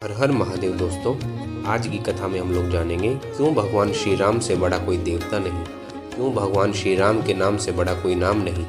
हर हर महादेव दोस्तों, आज की कथा में हम लोग जानेंगे क्यों भगवान श्री राम से बड़ा कोई देवता नहीं, क्यों भगवान श्री राम के नाम से बड़ा कोई नाम नहीं।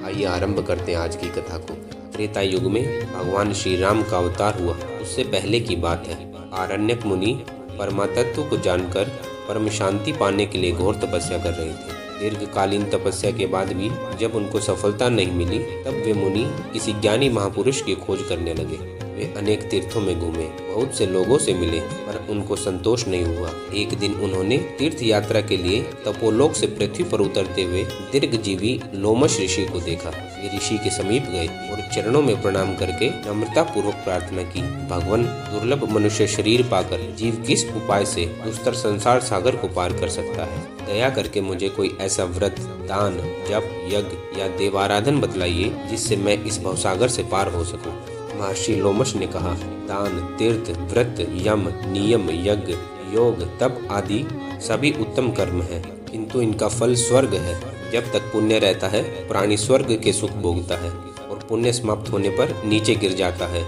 आइए आरंभ करते हैं आज की कथा को। त्रेता युग में भगवान श्री राम का अवतार हुआ, उससे पहले की बात है। आरण्यक मुनि परमातत्व को जानकर परम शांति पाने के लिए घोर तपस्या कर रहे थे। दीर्घकालीन तपस्या के बाद भी जब उनको सफलता नहीं मिली, तब वे मुनि किसी ज्ञानी महापुरुष की खोज करने लगे। वे अनेक तीर्थों में घूमे, बहुत से लोगों से मिले, पर उनको संतोष नहीं हुआ। एक दिन उन्होंने तीर्थ यात्रा के लिए तपोलोक से पृथ्वी पर उतरते हुए दीर्घजीवी लोमश ऋषि को देखा। वे ऋषि के समीप गए और चरणों में प्रणाम करके नम्रता पूर्वक प्रार्थना की, भगवान, दुर्लभ मनुष्य शरीर पाकर जीव किस उपाय से दुस्तर संसार सागर को पार कर सकता है? दया करके मुझे कोई ऐसा व्रत, दान, जप, यज्ञ या देवाराधन बतलाइए जिससे मैं इस भवसागर से पार हो सकूं। महर्षि लोमश ने कहा, दान, तीर्थ, व्रत, यम, नियम, यज्ञ, योग, तप आदि सभी उत्तम कर्म हैं, किंतु इनका फल स्वर्ग है। जब तक पुण्य रहता है, प्राणी स्वर्ग के सुख भोगता है और पुण्य समाप्त होने पर नीचे गिर जाता है।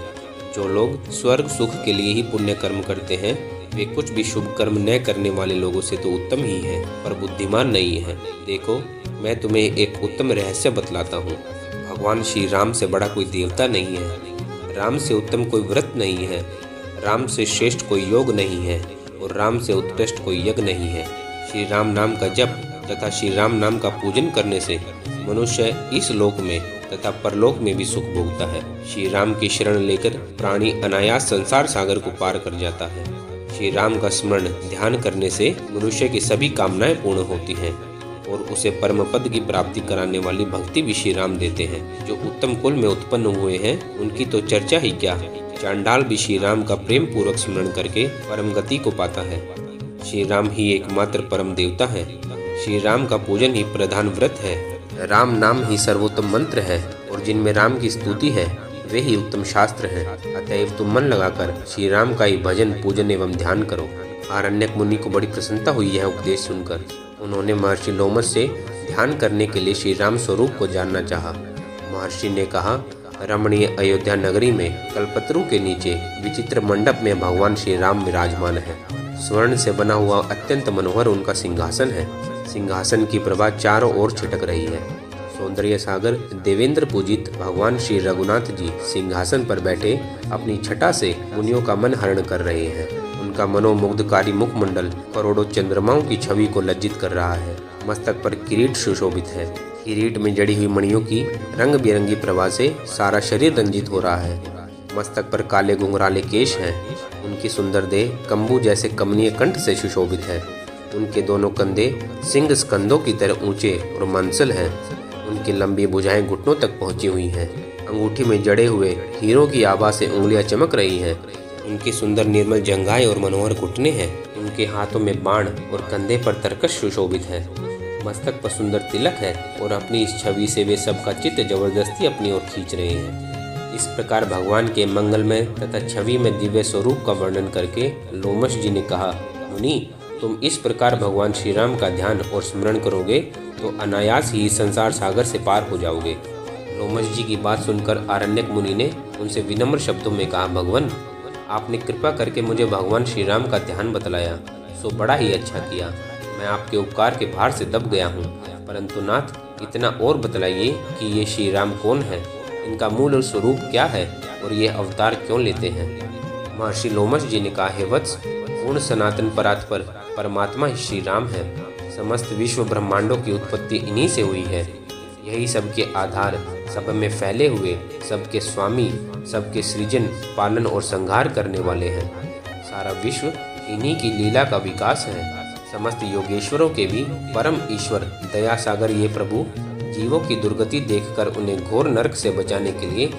जो लोग स्वर्ग सुख के लिए ही पुण्य कर्म करते हैं, वे कुछ भी शुभ कर्म न करने वाले लोगों से तो उत्तम ही हैं, पर बुद्धिमान नहीं है। देखो, मैं तुम्हें एक उत्तम रहस्य बतलाता हूँ। भगवान श्री राम से बड़ा कोई देवता नहीं है, राम से उत्तम कोई व्रत नहीं है, राम से श्रेष्ठ कोई योग नहीं है और राम से उत्कृष्ट कोई यज्ञ नहीं है। श्री राम नाम का जप तथा श्री राम नाम का पूजन करने से मनुष्य इस लोक में तथा परलोक में भी सुख भोगता है। श्री राम की शरण लेकर प्राणी अनायास संसार सागर को पार कर जाता है। श्री राम का स्मरण ध्यान करने से मनुष्य की सभी कामनाएं पूर्ण होती हैं और उसे परम पद की प्राप्ति कराने वाली भक्ति भी श्री राम देते हैं। जो उत्तम कुल में उत्पन्न हुए हैं, उनकी तो चर्चा ही क्या। चांडाल भी श्री राम का प्रेम पूर्वक स्मरण करके परम गति को पाता है। श्री राम ही एकमात्र परम देवता है। श्री राम का पूजन ही प्रधान व्रत है। राम नाम ही सर्वोत्तम मंत्र है और जिनमें राम की स्तुति है, वे ही उत्तम शास्त्र हैं। अतएव तुम मन लगाकर श्री राम का ही भजन, पूजन एवं ध्यान करो। आरण्यक मुनि को बड़ी प्रसन्नता हुई यह उपदेश सुनकर। उन्होंने महर्षि लोमश से ध्यान करने के लिए श्री राम स्वरूप को जानना चाहा। महर्षि ने कहा, रमणीय अयोध्या नगरी में कल्पतरु के नीचे विचित्र मंडप में भगवान श्री राम विराजमान है। स्वर्ण से बना हुआ अत्यंत मनोहर उनका सिंहासन है। सिंहासन की प्रभा चारों ओर छिटक रही है। सौंदर्य सागर देवेंद्र पूजित भगवान श्री रघुनाथ जी सिंहासन पर बैठे अपनी छटा से मुनियों का मन हरण कर रहे हैं। उनका मनोमुग्धकारी मुखमंडल करोड़ों चंद्रमाओं की छवि को लज्जित कर रहा है। मस्तक पर किरीट सुशोभित है। किरीट में जड़ी हुई मणियों की रंग बिरंगी प्रभा से सारा शरीर रंजित हो रहा है। मस्तक पर काले घुंघराले केश हैं। उनकी सुंदर देह कम्बू जैसे कमनीय कंठ से सुशोभित है। उनके दोनों कंधे सिंह स्कंदों की तरह ऊंचे और मांसल हैं। उनकी लंबी भुजाएं घुटनों तक पहुंची हुई हैं। अंगूठी में जड़े हुए हीरों की आभा से उंगलियां चमक रही हैं। उनकी सुंदर निर्मल जंघाएं और मनोहर घुटने हैं। उनके हाथों में बाण और कंधे पर तरकश सुशोभित है। मस्तक पर सुंदर तिलक है और अपनी इस छवि से वे सबका चित्त जबरदस्ती अपनी ओर खींच रहे हैं। इस प्रकार भगवान के मंगलमय तथा छवि में दिव्य स्वरूप का वर्णन करके लोमश जी ने कहा, मुनि, तुम इस प्रकार भगवान श्री राम का ध्यान और स्मरण करोगे तो अनायास ही संसार सागर से पार हो जाओगे। लोमश जी की बात सुनकर आरण्यक मुनि ने उनसे विनम्र शब्दों में कहा, भगवान, आपने कृपा करके मुझे भगवान श्री राम का ध्यान बतलाया, सो बड़ा ही अच्छा किया। मैं आपके उपकार के भार से दब गया हूँ, परंतु नाथ, इतना और बतलाइए कि ये श्री राम कौन है, इनका मूल स्वरूप क्या है और ये अवतार क्यों लेते हैं? महर्षि लोमश जी ने कहा, हे वत्स, पूर्ण सनातन परात्पर परमात्मा ही श्री राम है। समस्त विश्व ब्रह्मांडों की उत्पत्ति इन्हीं से हुई है। यही सबके आधार, सब में फैले हुए, सबके स्वामी, सबके सृजन, पालन और संहार करने वाले हैं। सारा विश्व इन्हीं की लीला का विकास है। समस्त योगेश्वरों के भी परम ईश्वर दया सागर ये प्रभु जीवों की दुर्गति देखकर उन्हें घोर नरक से बचाने के लिए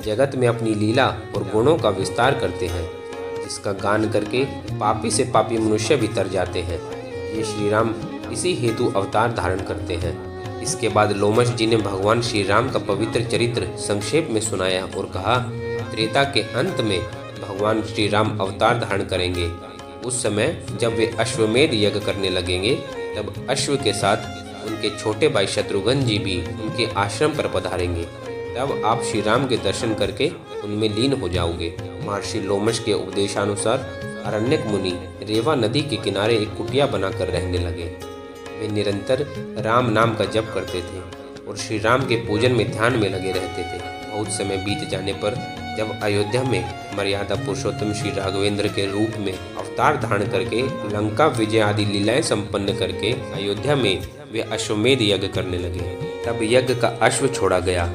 जगत में अपनी लीला और गुणों का विस्तार करते हैं, जिसका गान करके पापी से पापी मनुष्य भी तर जाते हैं। ये श्री राम इसी हेतु अवतार धारण करते हैं। इसके बाद लोमश जी ने भगवान श्री राम का पवित्र चरित्र संक्षेप में सुनाया और कहा, त्रेता के अंत में भगवान श्री राम अवतार धारण करेंगे। उस समय जब वे अश्वमेध यज्ञ करने लगेंगे, तब अश्व के साथ उनके छोटे भाई शत्रुघ्न जी भी उनके आश्रम पर पधारेंगे। तब आप श्री राम के दर्शन करके उनमें लीन हो जाओगे। महर्षि लोमश के उपदेशानुसार आरण्यक मुनि रेवा नदी के किनारे एक कुटिया बनाकर रहने लगे। वे निरंतर राम नाम का जप करते थे और श्री राम के पूजन में ध्यान में लगे रहते थे। बहुत समय बीत जाने पर जब अयोध्या में मर्यादा पुरुषोत्तम श्री राघवेंद्र के रूप में अवतार धारण करके लंका विजय आदि लीलाएं संपन्न करके अयोध्या में वे अश्वमेध यज्ञ करने लगे, तब यज्ञ का अश्व छोड़ा गया।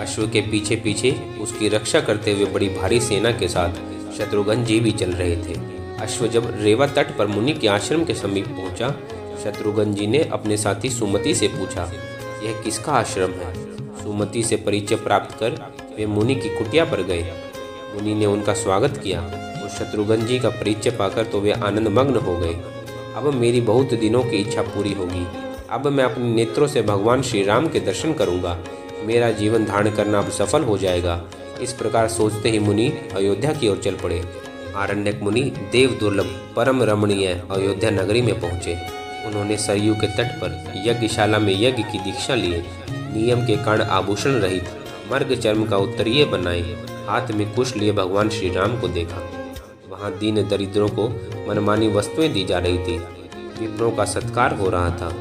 अश्व के पीछे पीछे उसकी रक्षा करते हुए बड़ी भारी सेना के साथ शत्रुघ्न जी भी चल रहे थे। अश्व जब रेवा तट पर मुनि के आश्रम के समीप पहुंचा, शत्रुघ्न जी ने अपने साथी सुमति से पूछा, यह किसका आश्रम है? सुमति से परिचय प्राप्त कर वे मुनि की कुटिया पर गए। मुनि ने उनका स्वागत किया और शत्रुघ्न जी का परिचय पाकर तो वे आनंदमग्न हो गए। अब मेरी बहुत दिनों की इच्छा पूरी होगी। अब मैं अपने नेत्रों से भगवान श्री राम के दर्शन करूंगा। मेरा जीवन धारण करना अब सफल हो जाएगा। इस प्रकार सोचते ही मुनि अयोध्या की ओर चल पड़े। आरण्यक मुनि देव दुर्लभ परम रमणीय अयोध्या नगरी में पहुँचे। उन्होंने सरयू के तट पर यज्ञशाला में यज्ञ की दीक्षा लिए। नियम के कारण आभूषण रहित मर्ग चर्म का उत्तरीय बनाए, हाथ में कुश लिए भगवान श्री राम को देखा। वहाँ दीन दरिद्रों को मनमानी वस्तुएं दी जा रही थी। विप्रों का सत्कार हो रहा था।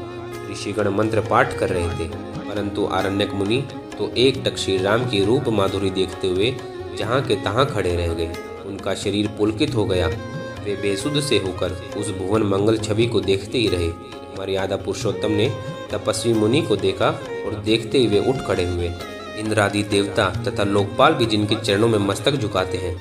ऋषिगण मंत्र पाठ कर रहे थे, परंतु आरण्यक मुनि तो एकटक श्री राम की रूप माधुरी देखते हुए जहाँ के तहाँ खड़े रह गए। उनका शरीर पुलकित हो गया। वे बेसुध से होकर उस भुवन मंगल छवि को देखते ही रहे। मर्यादा पुरुषोत्तम ने तपस्वी मुनि को देखा और देखते ही वे उठ खड़े हुए। इंद्र आदि देवता तथा लोकपाल भी जिनके चरणों में मस्तक झुकाते हैं,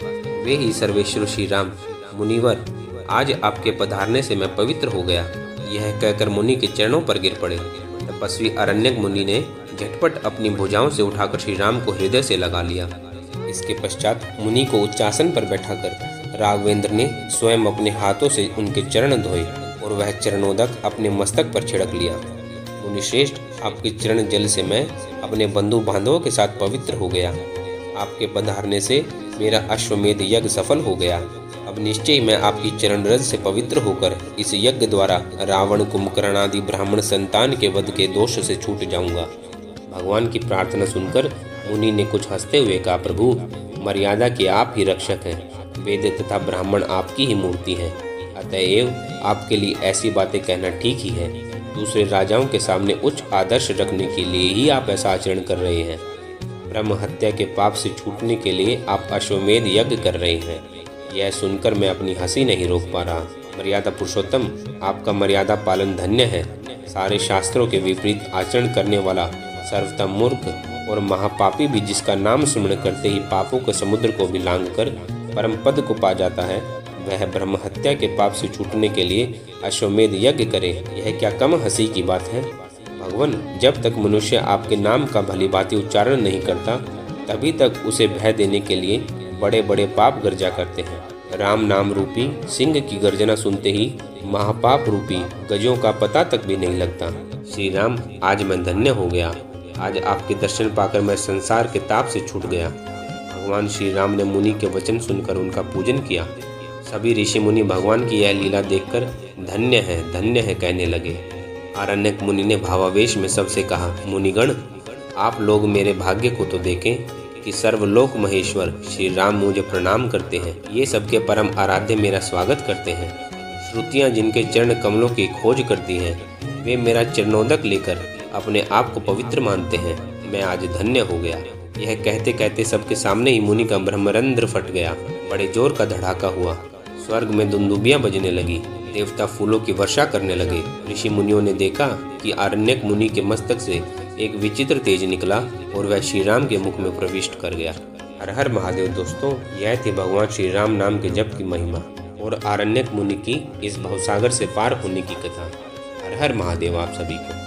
वे ही सर्वेश्वर श्री राम, मुनिवर, आज आपके पधारने से मैं पवित्र हो गया, यह कहकर मुनि के चरणों पर गिर पड़े। तपस्वी आरण्यक मुनि ने झटपट अपनी भुजाओं से उठाकर श्री राम को हृदय से लगा लिया। इसके पश्चात मुनि को उच्चासन पर बैठाकर राघवेंद्र ने स्वयं अपने हाथों से उनके चरण धोए और वह चरणोदक अपने मस्तक पर छिड़क लिया। मुनिश्रेष्ठ, आपके चरण जल से मैं अपने बंधु बांधवों के साथ पवित्र हो गया। आपके पधारने से मेरा अश्वमेध यज्ञ सफल हो गया। अब निश्चय मैं आपकी चरण रज से पवित्र होकर इस यज्ञ द्वारा रावण, कुंभकर्ण आदि ब्राह्मण संतान के वध के दोष से छूट जाऊंगा। भगवान की प्रार्थना सुनकर मुनि ने कुछ हंसते हुए कहा, प्रभु, मर्यादा के आप ही रक्षक हैं। वेद तथा ब्राह्मण आपकी ही मूर्ति हैं, अतएव आपके लिए ऐसी बातें कहना ठीक ही है। दूसरे राजाओं के सामने उच्च आदर्श रखने के लिए ही आप ऐसा आचरण कर रहे हैं। ब्रह्म हत्या के पाप से छूटने के लिए आप अश्वमेध यज्ञ कर रहे हैं। यह सुनकर मैं अपनी हंसी नहीं रोक पा रहा। मर्यादा पुरुषोत्तम, आपका मर्यादा पालन धन्य है। सारे शास्त्रों के विपरीत आचरण करने वाला सर्वथा मूर्ख और महापापी भी जिसका नाम स्मरण करते ही पापों के समुद्र को भी लांघ कर परम पद को पा जाता है, वह ब्रह्म हत्या के पाप से छूटने के लिए अश्वमेध यज्ञ करे। यह क्या कम हंसी की बात है? भगवान, जब तक मनुष्य आपके नाम का भली भांति उच्चारण नहीं करता, तभी तक उसे भय देने के लिए बड़े बड़े पाप गर्जा करते हैं। राम नाम रूपी सिंह की गर्जना सुनते ही महापाप रूपी गजों का पता तक भी नहीं लगता। श्री राम, आज मैं धन्य हो गया। आज आपके दर्शन पाकर मैं संसार के ताप से छूट गया। भगवान श्री राम ने मुनि के वचन सुनकर उनका पूजन किया। सभी ऋषि मुनि भगवान की यह लीला देखकर धन्य है कहने लगे। आरण्यक मुनि ने भावावेश में सबसे कहा, मुनिगण, आप लोग मेरे भाग्य को तो देखें कि सर्वलोक महेश्वर श्री राम मुझे प्रणाम करते हैं। ये सबके परम आराध्य मेरा स्वागत करते हैं। श्रुतियाँ जिनके चरण कमलों की खोज करती हैं, वे मेरा चरणोदक लेकर अपने आप को पवित्र मानते हैं। मैं आज धन्य हो गया। यह कहते कहते सबके सामने ही मुनि का ब्रह्मरंध्र फट गया। बड़े जोर का धड़ाका हुआ। स्वर्ग में दुंदुबियां बजने लगी। देवता फूलों की वर्षा करने लगे। ऋषि मुनियों ने देखा कि आरण्यक मुनि के मस्तक से एक विचित्र तेज निकला और वह श्री राम के मुख में प्रविष्ट कर गया। हर हर महादेव। दोस्तों, यह थी भगवान श्री राम नाम के जप की महिमा और आरण्यक मुनि की इस भवसागर से पार होने की कथा। हर हर महादेव आप सभी को।